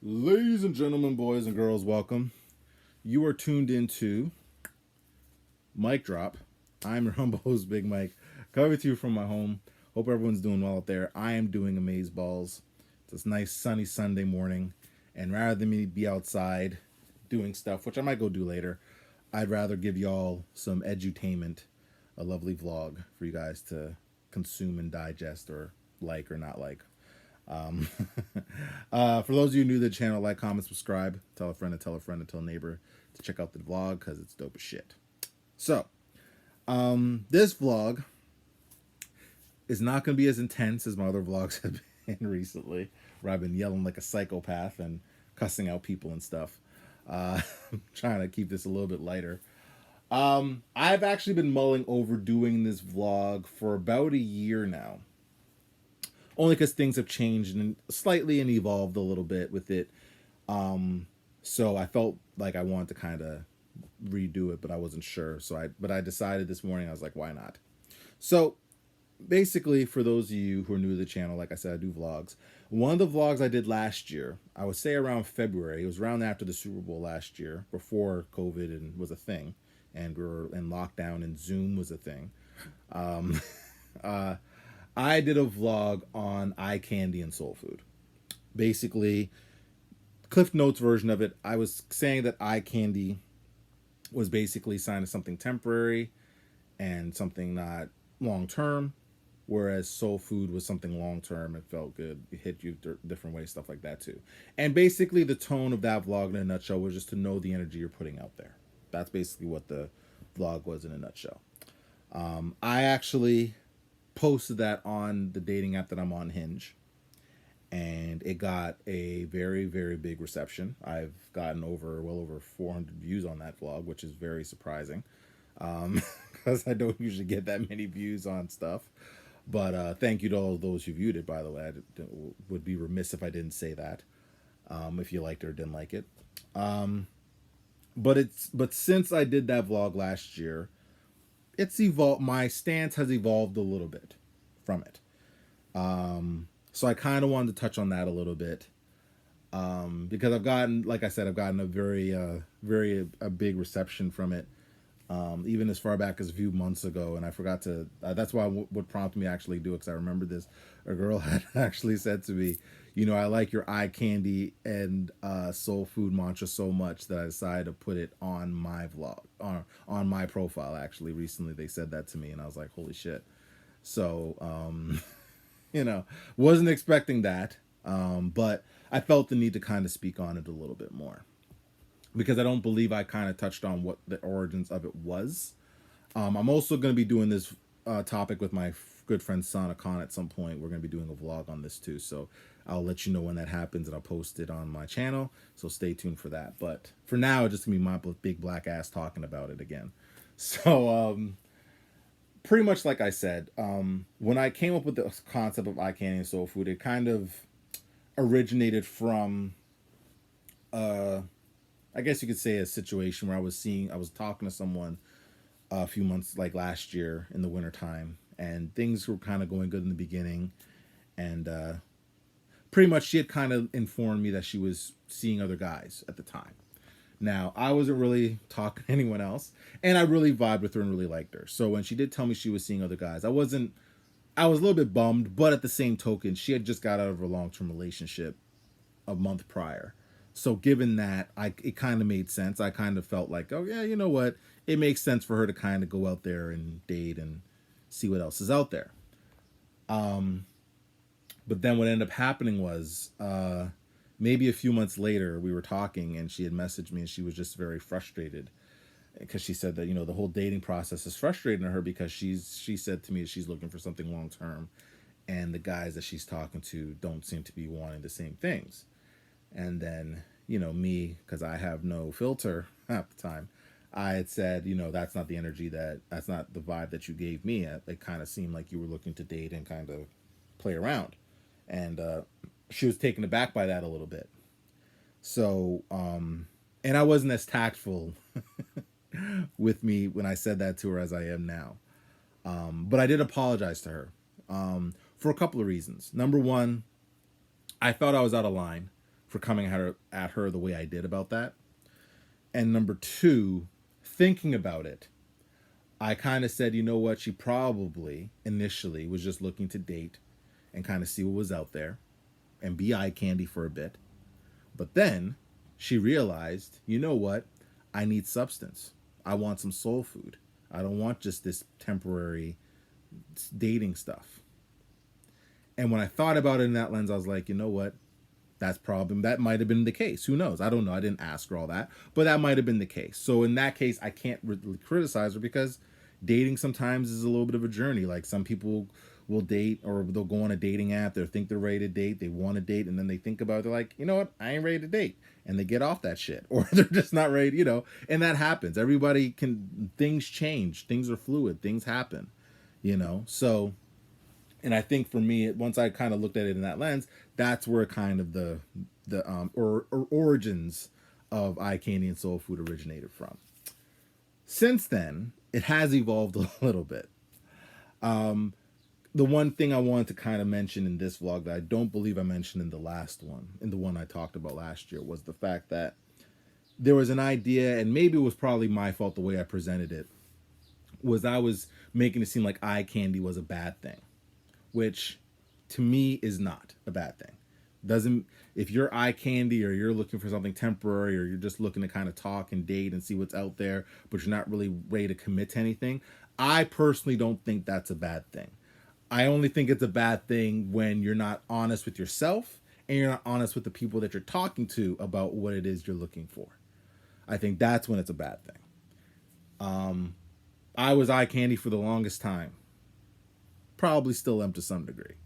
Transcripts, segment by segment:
Ladies and gentlemen, boys and girls, welcome. You are tuned into Mic Drop. I'm your humble host, Big Mike, coming to you from my home. Hope everyone's doing well out there. I am doing amaze balls. It's this nice sunny Sunday morning, and rather than me be outside doing stuff, which I might go do later, I'd rather give y'all some edutainment, a lovely vlog for you guys to consume and digest or like or not like. Um, for those of you new to the channel, like, comment, subscribe, tell a friend to tell a friend to tell a neighbor to check out the vlog because it's dope as shit. So, this vlog is not going to be as intense as my other vlogs have been recently, where I've been yelling like a psychopath and cussing out people and stuff. I'm trying to keep this a little bit lighter. I've actually been mulling over doing this vlog for about a year now, only because things have changed and slightly and evolved a little bit with it. So I felt like I wanted to kind of redo it, but I wasn't sure. But I decided this morning, I was like, why not? So basically, for those of you who are new to the channel, like I said, I do vlogs. One of the vlogs I did last year, I would say around February. It was around after the Super Bowl last year, before COVID and was a thing, and we were in lockdown and Zoom was a thing. Um, I did a vlog on eye candy and soul food. Basically, Cliff Notes version of it, I was saying that eye candy was basically sign of something temporary and something not long term, whereas soul food was something long term. It felt good, it hit you different ways, stuff like that too. And basically, the tone of that vlog in a nutshell was just to know the energy you're putting out there. That's basically what the vlog was in a nutshell. I actually posted that on the dating app that I'm on, Hinge, and it got a very, very big reception. I've gotten well over 400 views on that vlog, which is very surprising, because I don't usually get that many views on stuff. But thank you to all those who viewed it, by the way. I would be remiss if I didn't say that, if you liked it or didn't like it. But since I did that vlog last year, it's evolved. My stance has evolved a little bit from it. So I kind of wanted to touch on that a little bit, because I've gotten, like I said, I've gotten a very a big reception from it, even as far back as a few months ago. And I forgot to. That's why what prompted me to actually do it, because I remember this. A girl had actually said to me, I like your eye candy and soul food mantra so much that I decided to put it on my vlog, on my profile. Actually, recently they said that to me, and I was like, holy shit. So, wasn't expecting that, but I felt the need to kind of speak on it a little bit more, because I don't believe I kind of touched on what the origins of it was. I'm also going to be doing this topic with my good friend Sana Khan at some point. We're going to be doing a vlog on this too, so I'll let you know when that happens, and I'll post it on my channel, so stay tuned for that. But for now, it's just going to be my big black ass talking about it again. So, pretty much like I said, when I came up with the concept of eye candy and soul food, it kind of originated from, I guess you could say, a situation where I was talking to someone a few months, like last year in the wintertime, and things were kind of going good in the beginning. And pretty much she had kind of informed me that she was seeing other guys at the time. Now, I wasn't really talking to anyone else, and I really vibed with her and really liked her. So when she did tell me she was seeing other guys, I was a little bit bummed, but at the same token, she had just got out of a long-term relationship a month prior. So given that, it kind of made sense. I kind of felt like, oh yeah, you know what? It makes sense for her to kind of go out there and date and see what else is out there. But then what ended up happening was, maybe a few months later, we were talking and she had messaged me, and she was just very frustrated because she said that, the whole dating process is frustrating to her, because she said to me that she's looking for something long term, and the guys that she's talking to don't seem to be wanting the same things. And then, me, because I have no filter at the time, I had said, that's not the energy, that's not the vibe that you gave me. It kind of seemed like you were looking to date and kind of play around. And she was taken aback by that a little bit. So, and I wasn't as tactful with me when I said that to her as I am now. But I did apologize to her, for a couple of reasons. Number one, I felt I was out of line, for coming at her the way I did about that. And number two, thinking about it, I kind of said, you know what, she probably initially was just looking to date and kind of see what was out there and be eye candy for a bit. But then she realized, you know what, I need substance. I want some soul food. I don't want just this temporary dating stuff. And when I thought about it in that lens, I was like, you know what? That might have been the case. Who knows? I don't know. I didn't ask her all that, but that might have been the case. So in that case, I can't really criticize her because dating sometimes is a little bit of a journey. Like some people will date or they'll go on a dating app. They think they're ready to date. They want to date. And then they think about it. They're like, you know what? I ain't ready to date. And they get off that shit or they're just not ready, and that happens. Things change. Things are fluid. Things happen, So, and I think for me, once I kind of looked at it in that lens, that's where kind of the origins of eye candy and soul food originated from. Since then, it has evolved a little bit. The one thing I wanted to kind of mention in this vlog that I don't believe I mentioned in the last one, in the one I talked about last year, was the fact that there was an idea, and maybe it was probably my fault the way I presented it, was I was making it seem like eye candy was a bad thing, which to me is not a bad thing. If you're eye candy or you're looking for something temporary or you're just looking to kind of talk and date and see what's out there, but you're not really ready to commit to anything, I personally don't think that's a bad thing. I only think it's a bad thing when you're not honest with yourself and you're not honest with the people that you're talking to about what it is you're looking for. I think that's when it's a bad thing. I was eye candy for the longest time. Probably still am to some degree.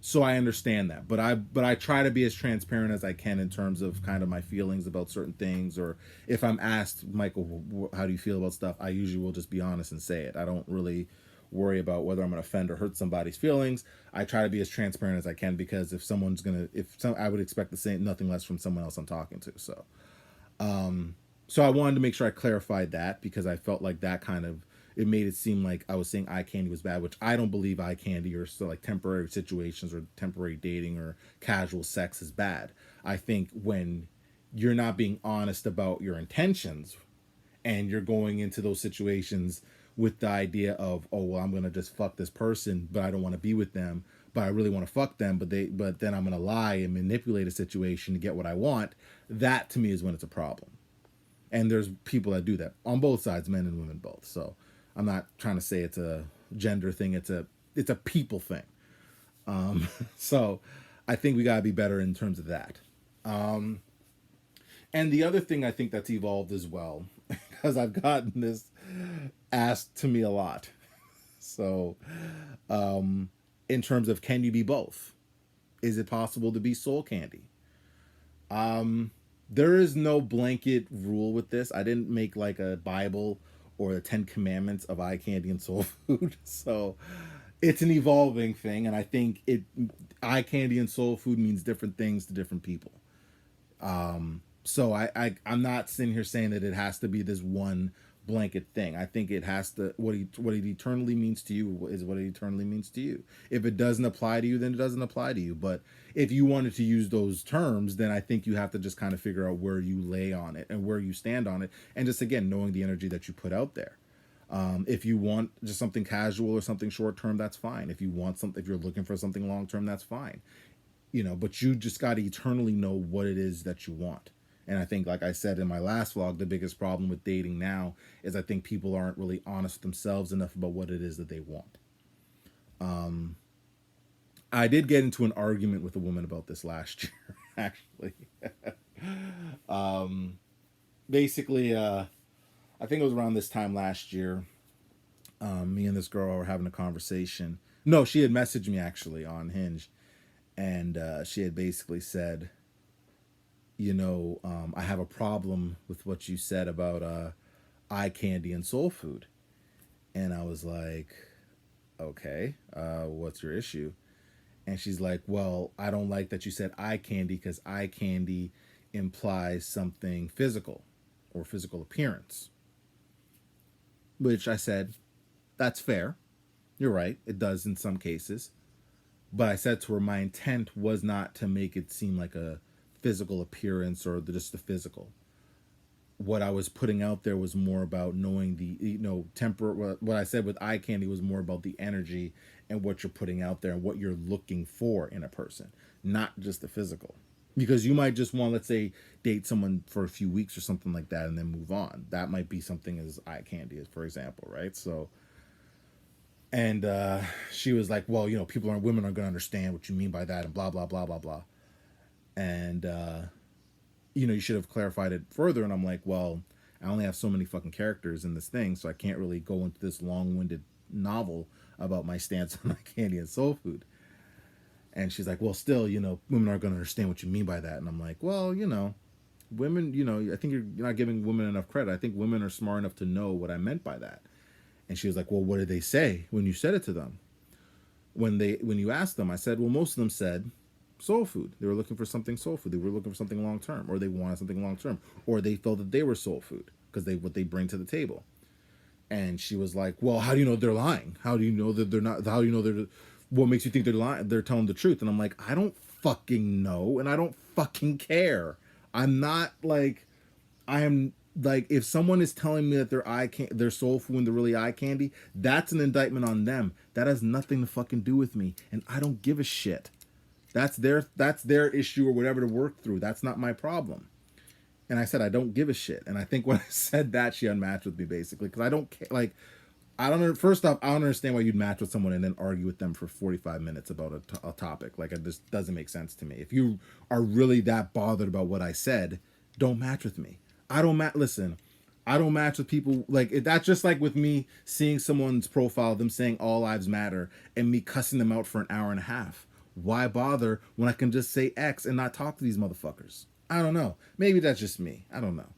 So I understand that, but I try to be as transparent as I can in terms of kind of my feelings about certain things, or if I'm asked, Michael, how do you feel about stuff? I usually will just be honest and say it. I don't really worry about whether I'm going to offend or hurt somebody's feelings. I try to be as transparent as I can because I would expect the same, nothing less from someone else I'm talking to. So I wanted to make sure I clarified that because I felt like that kind of, it made it seem like I was saying eye candy was bad, which I don't believe eye candy or so like temporary situations or temporary dating or casual sex is bad. I think when you're not being honest about your intentions and you're going into those situations with the idea of, oh, well, I'm going to just fuck this person, but I don't want to be with them, but I really want to fuck them, but then I'm going to lie and manipulate a situation to get what I want. That to me is when it's a problem. And there's people that do that on both sides, men and women both. So I'm not trying to say it's a gender thing. It's a people thing. So I think we got to be better in terms of that. And the other thing I think that's evolved as well, because I've gotten this asked to me a lot. So in terms of, can you be both? Is it possible to be soul candy? There is no blanket rule with this. I didn't make like a Bible or the 10 Commandments of eye candy and soul food. So it's an evolving thing. And I think eye candy and soul food means different things to different people. So I'm not sitting here saying that it has to be this one blanket thing. I think it has to, what it eternally means to you is what it eternally means to you. If it doesn't apply to you, then it doesn't apply to you. But if you wanted to use those terms, then I think you have to just kind of figure out where you lay on it and where you stand on it. And just, again, knowing the energy that you put out there. If you want just something casual or something short term, that's fine. If you're looking for something long term, that's fine. But you just got to eternally know what it is that you want. And I think, like I said in my last vlog, the biggest problem with dating now is I think people aren't really honest with themselves enough about what it is that they want. I did get into an argument with a woman about this last year, actually. Basically, I think it was around this time last year. Me and this girl were having a conversation. No, she had messaged me actually on Hinge. And she had basically said, I have a problem with what you said about eye candy and soul food. And I was like, okay, what's your issue? And she's like, well, I don't like that you said eye candy because eye candy implies something physical or physical appearance. Which I said, that's fair. You're right. It does in some cases. But I said to her, my intent was not to make it seem like a physical appearance or just the physical. What I was putting out there was more about knowing the, temper. What I said with eye candy was more about the energy and what you're putting out there and what you're looking for in a person, not just the physical. Because you might just want, let's say, date someone for a few weeks or something like that and then move on. That might be something as eye candy, as for example, right? So, and she was like, well, women aren't going to understand what you mean by that and blah, blah, blah, blah, blah. And, you should have clarified it further. And I'm like, well, I only have so many fucking characters in this thing, so I can't really go into this long-winded novel about my stance on candy and soul food. And she's like, well, still, women aren't going to understand what you mean by that. And I'm like, well, women, I think you're not giving women enough credit. I think women are smart enough to know what I meant by that. And she was like, well, what did they say when you said it to them? When you asked them, I said, well, most of them said soul food. They were looking for something soul food. They were looking for something long term, or they wanted something long term, or they felt that they were soul food because what they bring to the table. And she was like, well, how do you know they're lying? How do you know that they're not? How do you know they're? What makes you think they're lying? They're telling the truth. And I'm like, I don't fucking know, and I don't fucking care. I'm not like, I am like, if someone is telling me that they're soul food when they're really eye candy, that's an indictment on them. That has nothing to fucking do with me, and I don't give a shit. That's their issue or whatever to work through. That's not my problem. And I said, I don't give a shit. And I think when I said that, she unmatched with me basically, because I don't care. Like, I don't. First off, I don't understand why you'd match with someone and then argue with them for 45 minutes about a topic. Like, it just doesn't make sense to me. If you are really that bothered about what I said, don't match with me. I don't match. Listen, I don't match with people like that's just like with me seeing someone's profile, them saying all lives matter, and me cussing them out for an hour and a half. Why bother when I can just say X and not talk to these motherfuckers? I don't know. Maybe that's just me. I don't know.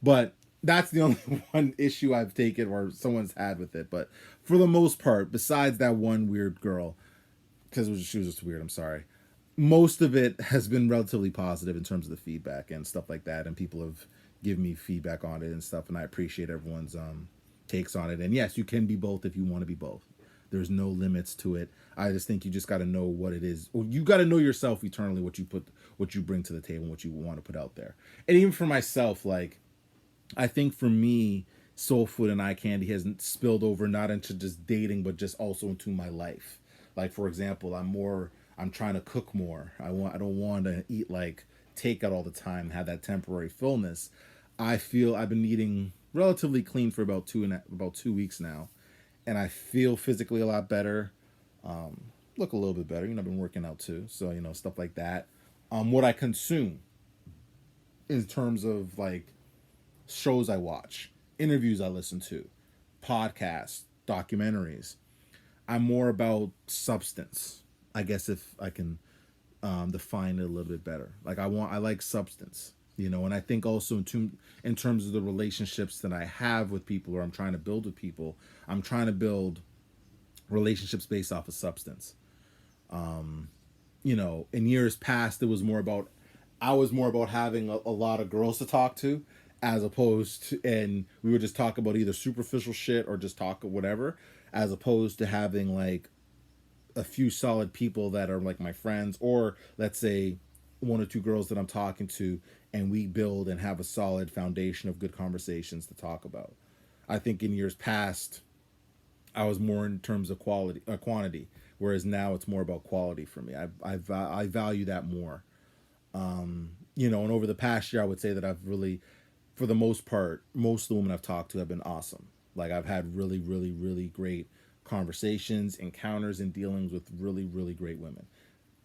But that's the only one issue I've taken or someone's had with it. But for the most part, besides that one weird girl, because she was just weird, I'm sorry. Most of it has been relatively positive in terms of the feedback and stuff like that. And people have given me feedback on it and stuff. And I appreciate everyone's takes on it. And yes, you can be both if you want to be both. There's no limits to it. I just think you just got to know what it is. Or you got to know yourself eternally, what you bring to the table, what you want to put out there. And even for myself, like, I think for me, soul food and eye candy has spilled over not into just dating, but just also into my life. Like, for example, I'm trying to cook more. I don't want to eat like takeout all the time, have that temporary fullness. I feel I've been eating relatively clean for about 2 weeks now, and I feel physically a lot better. Look a little bit better. I've been working out too, so stuff like that. What I consume in terms of like shows I watch, interviews I listen to, podcasts, documentaries. I'm more about substance. I guess if I can define it a little bit better. Like I like substance, and I think also in terms of the relationships that I have with people or I'm trying to build with people, I'm trying to build relationships based off of substance. In years past, I was more about having a lot of girls to talk to, as opposed to, and we would just talk about either superficial shit or just talk whatever, as opposed to having like a few solid people that are like my friends, or let's say one or two girls that I'm talking to, and we build and have a solid foundation of good conversations to talk about. I think in years past, I was more in terms of quantity, whereas now it's more about quality for me. I value that more. And over the past year, I would say that I've really, for the most part, most of the women I've talked to have been awesome. Like I've had really, really, really great conversations, encounters, and dealings with really, really great women.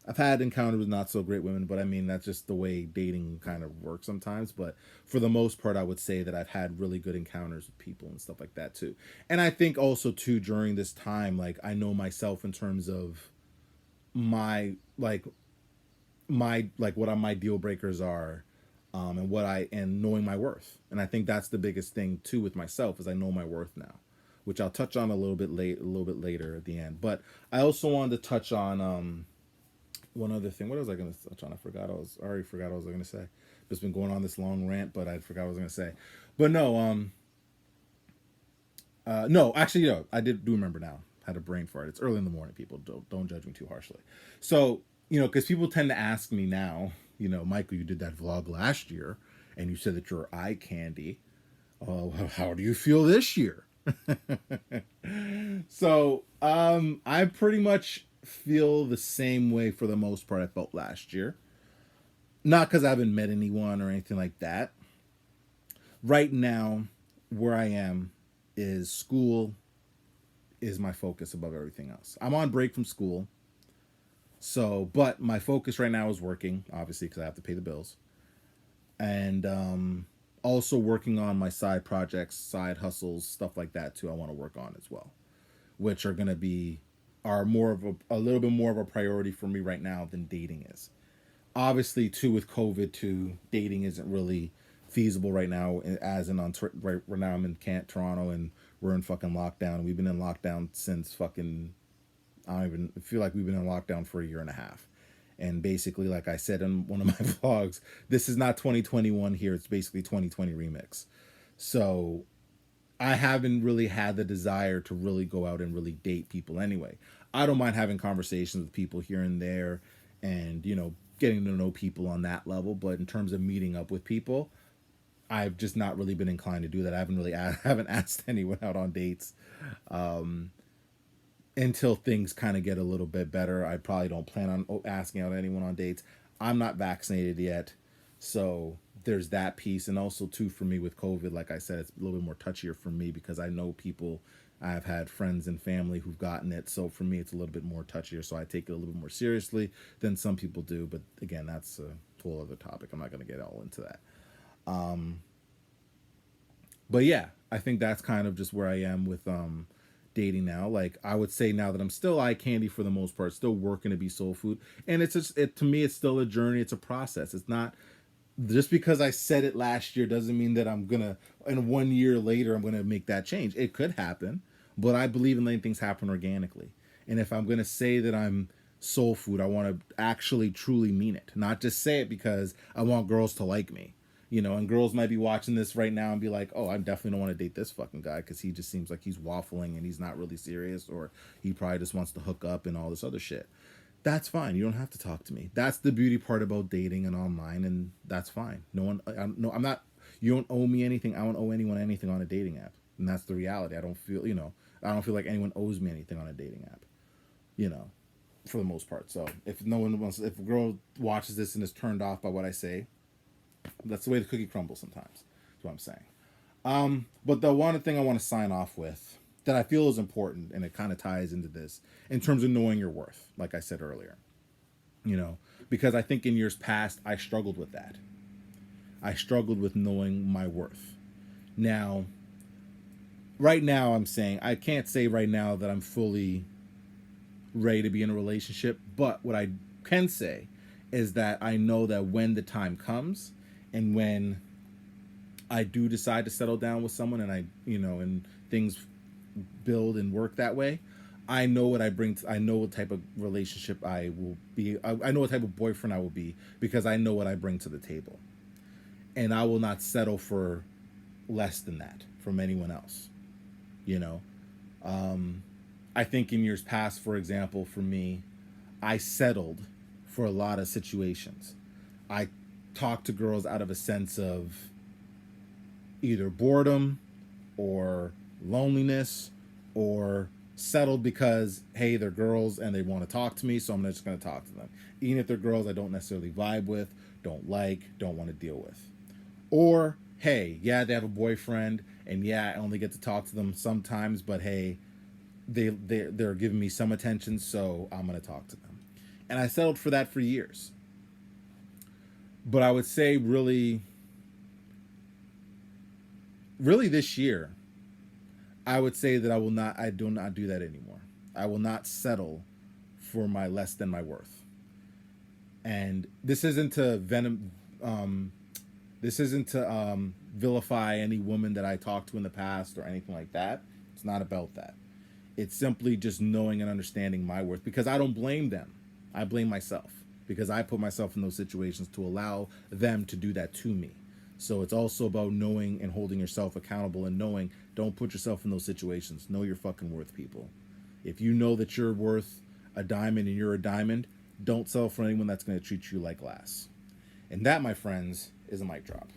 I've had encounters with not so great women, but I mean, that's just the way dating kind of works sometimes. But for the most part, I would say that I've had really good encounters with people and stuff like that too. And I think also too, during this time, like I know myself in terms of my, what my deal breakers are, and knowing my worth. And I think that's the biggest thing too with myself is I know my worth now, which I'll touch on a little bit later at the end. But I also wanted to touch on, one other thing. What was I going to touch on? I already forgot what I was going to say. Just been going on this long rant, but I forgot what I was going to say. But no, no, actually, I do remember now. had a brain fart. It's early in the morning, people. Don't judge me too harshly. So, because people tend to ask me now, Michael, you did that vlog last year and you said that you're eye candy. How do you feel this year? So, I pretty much feel the same way for the most part I felt last year. Not because I haven't met anyone or anything like that. Right now, where I am is school is my focus above everything else. I'm on break from school. So, but my focus right now is working, obviously, because I have to pay the bills. And also working on my side projects, side hustles, stuff like that, too, I want to work on as well, which are going to be, are more of a little bit more of a priority for me right now than dating is. Obviously, too, with COVID, too, dating isn't really feasible right now. As in right now, I'm in Toronto, and we're in fucking lockdown. We've been in lockdown since fucking I don't even feel like we've been in lockdown for a year and a half. And basically, like I said in one of my vlogs, this is not 2021 here. It's basically 2020 remix. So I haven't really had the desire to really go out and really date people anyway. I don't mind having conversations with people here and there and, getting to know people on that level. But in terms of meeting up with people, I've just not really been inclined to do that. I haven't asked anyone out on dates. Until things kind of get a little bit better. I probably don't plan on asking out anyone on dates. I'm not vaccinated yet. So there's that piece. And also, too, for me with COVID, like I said, it's a little bit more touchier for me because I know people, I've had friends and family who've gotten it. So for me, it's a little bit more touchier. So I take it a little bit more seriously than some people do. But again, that's a whole other topic. I'm not going to get all into that. But yeah, I think that's kind of just where I am with dating now. Like I would say now that I'm still eye candy for the most part, still working to be soul food, and it's just to me it's still a journey. It's a process. It's not just because I said it last year doesn't mean that I'm gonna and 1 year later I'm gonna make that change. It could happen, but I believe in letting things happen organically. And if I'm gonna say that I'm soul food, I want to actually truly mean it, not just say it because I want girls to like me. And girls might be watching this right now and be like, oh, I definitely don't want to date this fucking guy because he just seems like he's waffling and he's not really serious, or he probably just wants to hook up and all this other shit. That's fine. You don't have to talk to me. That's the beauty part about dating and online, and that's fine. No one, I'm not, you don't owe me anything. I don't owe anyone anything on a dating app. And that's the reality. I don't feel like anyone owes me anything on a dating app, for the most part. So if if a girl watches this and is turned off by what I say, that's the way the cookie crumbles sometimes. That's what I'm saying. But the one thing I want to sign off with that I feel is important, and it kind of ties into this in terms of knowing your worth, like I said earlier, because I think in years past, I struggled with that. I struggled with knowing my worth. Now, right now, I'm saying, I can't say right now that I'm fully ready to be in a relationship, but what I can say is that I know that when the time comes, and when I do decide to settle down with someone and and things build and work that way, I know what I bring. I know what type of relationship I will be. I know what type of boyfriend I will be because I know what I bring to the table. And I will not settle for less than that from anyone else. I think in years past, for example, for me, I settled for a lot of situations. I talk to girls out of a sense of either boredom or loneliness, or settled because, hey, they're girls and they want to talk to me, so I'm just going to talk to them. Even if they're girls I don't necessarily vibe with, don't want to deal with. Or, hey, yeah, they have a boyfriend, and yeah, I only get to talk to them sometimes, but hey, they're giving me some attention, so I'm going to talk to them. And I settled for that for years. But I would say really this year, I would say that I do not do that anymore. I will not settle for my less than my worth. And this isn't to vilify any woman that I talked to in the past or anything like that. It's not about that. It's simply just knowing and understanding my worth, because I don't blame them. I blame myself, because I put myself in those situations to allow them to do that to me. So it's also about knowing and holding yourself accountable and knowing, don't put yourself in those situations. Know your fucking worth, people. If you know that you're worth a diamond and you're a diamond, don't sell for anyone that's going to treat you like glass. And that, my friends, is a mic drop.